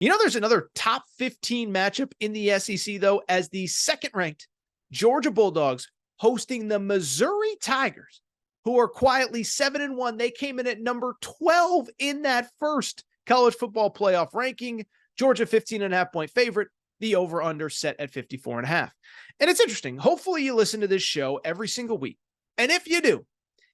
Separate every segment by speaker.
Speaker 1: There's another top 15 matchup in the SEC, though, as the second-ranked Georgia Bulldogs hosting the Missouri Tigers, who are quietly 7-1. They came in at number 12 in that first college football playoff ranking. Georgia 15.5-point favorite. The over-under set at 54.5. And it's interesting. Hopefully you listen to this show every single week. And if you do,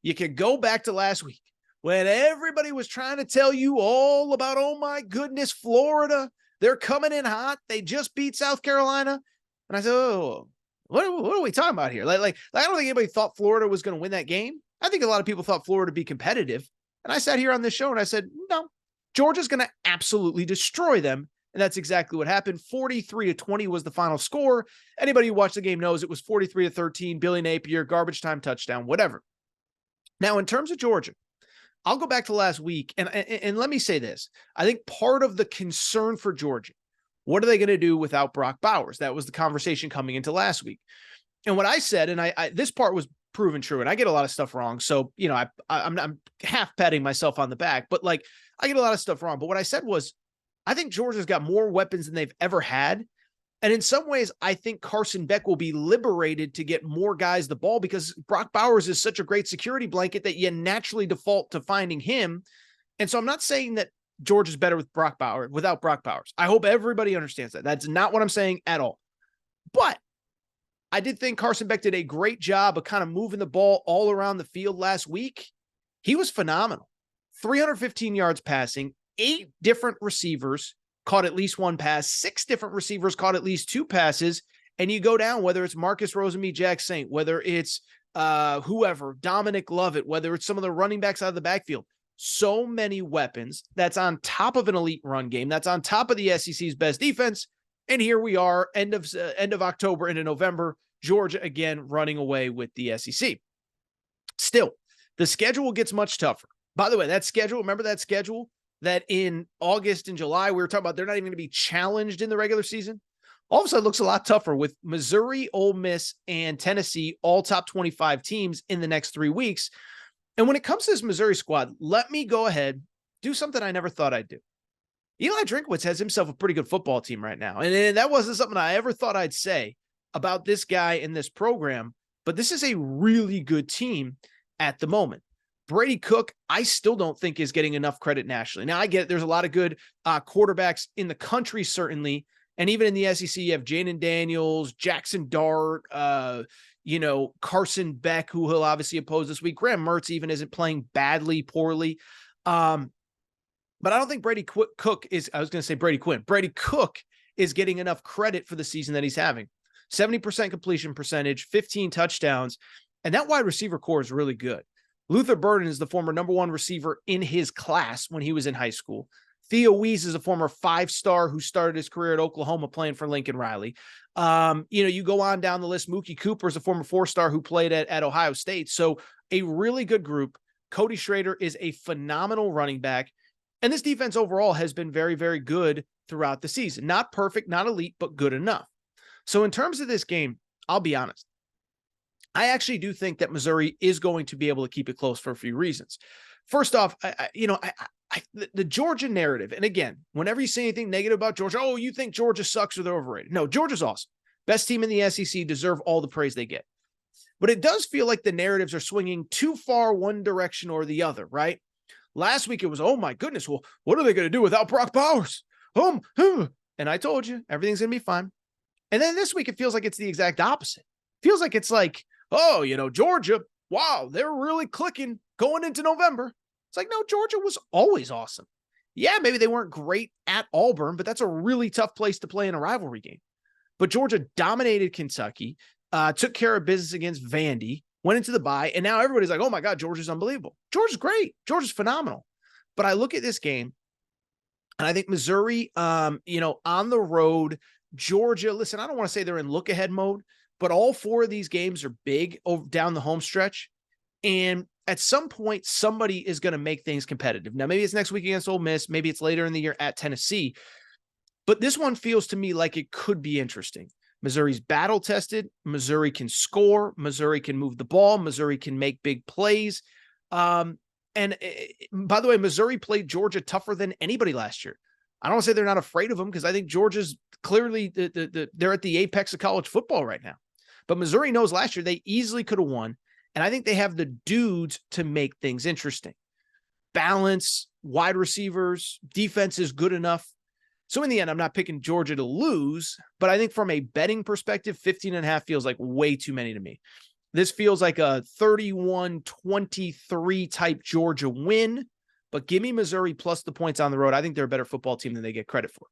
Speaker 1: you can go back to last week when everybody was trying to tell you all about, oh my goodness, Florida, they're coming in hot. They just beat South Carolina. And I said, oh, what are we talking about here? Like I don't think anybody thought Florida was going to win that game. I think a lot of people thought Florida would be competitive. And I sat here on this show and I said, no, Georgia's going to absolutely destroy them. And that's exactly what happened. 43-20 was the final score. Anybody who watched the game knows it was 43-13, Billy Napier, garbage time touchdown, whatever. Now, in terms of Georgia, I'll go back to last week, and let me say this. I think part of the concern for Georgia, what are they going to do without Brock Bowers? That was the conversation coming into last week. And what I said, and I this part was proven true, and I get a lot of stuff wrong. So, I'm half patting myself on the back, but I get a lot of stuff wrong. But what I said was, I think Georgia's got more weapons than they've ever had. And in some ways, I think Carson Beck will be liberated to get more guys the ball because Brock Bowers is such a great security blanket that you naturally default to finding him. And so I'm not saying that Georgia's better with Brock Bowers, without Brock Bowers. I hope everybody understands that. That's not what I'm saying at all. But I did think Carson Beck did a great job of kind of moving the ball all around the field last week. He was phenomenal. 315 yards passing, 8 different receivers caught at least one pass, 6 different receivers caught at least 2 passes, and you go down, whether it's Marcus Rosenby, Jack Saint, whether it's whoever, Dominic Lovett, whether it's some of the running backs out of the backfield, so many weapons. That's on top of an elite run game. That's on top of the SEC's best defense. And here we are, end of October into November, Georgia again running away with the SEC. Still, the schedule gets much tougher. By the way, that schedule, remember that schedule that in August and July, we were talking about they're not even going to be challenged in the regular season? All of a sudden, it looks a lot tougher with Missouri, Ole Miss, and Tennessee, all top 25 teams in the next 3 weeks. And when it comes to this Missouri squad, let me go ahead, do something I never thought I'd do. Eli Drinkwitz has himself a pretty good football team right now. And that wasn't something I ever thought I'd say about this guy in this program, but this is a really good team at the moment. Brady Cook, I still don't think is getting enough credit nationally. Now, I get it. There's a lot of good quarterbacks in the country, certainly. And even in the SEC, you have Jaden Daniels, Jackson Dart, Carson Beck, who he'll obviously oppose this week. Graham Mertz even isn't playing poorly. But I don't think Brady Cook is, I was going to say Brady Quinn. Brady Cook is getting enough credit for the season that he's having. 70% completion percentage, 15 touchdowns. And that wide receiver core is really good. Luther Burden is the former number 1 receiver in his class when he was in high school. Theo Wease is a former 5-star who started his career at Oklahoma playing for Lincoln Riley. You go on down the list. Mookie Cooper is a former 4-star who played at Ohio State. So a really good group. Cody Schrader is a phenomenal running back. And this defense overall has been very, very good throughout the season. Not perfect, not elite, but good enough. So in terms of this game, I'll be honest. I actually do think that Missouri is going to be able to keep it close for a few reasons. First off, the Georgia narrative, and again, whenever you say anything negative about Georgia, oh, you think Georgia sucks or they're overrated. No, Georgia's awesome. Best team in the SEC, deserve all the praise they get. But it does feel like the narratives are swinging too far one direction or the other, right? Last week it was, oh my goodness, well, what are they going to do without Brock Bowers? And I told you, everything's going to be fine. And then this week it feels like it's the exact opposite. Feels like it's like, oh, Georgia, wow, they're really clicking going into November. It's like, no, Georgia was always awesome. Yeah, maybe they weren't great at Auburn, but that's a really tough place to play in a rivalry game. But Georgia dominated Kentucky, took care of business against Vandy, went into the bye, and now everybody's like, oh my God, Georgia's unbelievable. Georgia's great. Georgia's phenomenal. But I look at this game, and I think Missouri, on the road, Georgia, listen, I don't want to say they're in look-ahead mode, but all 4 of these games are big down the home stretch. And at some point, somebody is going to make things competitive. Now, maybe it's next week against Ole Miss. Maybe it's later in the year at Tennessee. But this one feels to me like it could be interesting. Missouri's battle-tested. Missouri can score. Missouri can move the ball. Missouri can make big plays. And by the way, Missouri played Georgia tougher than anybody last year. I don't want to say they're not afraid of them because I think Georgia's clearly they're at the apex of college football right now. But Missouri knows last year they easily could have won. And I think they have the dudes to make things interesting. Balance, wide receivers, defense is good enough. So in the end, I'm not picking Georgia to lose, but I think from a betting perspective, 15.5 feels like way too many to me. This feels like a 31-23 type Georgia win, but give me Missouri plus the points on the road. I think they're a better football team than they get credit for.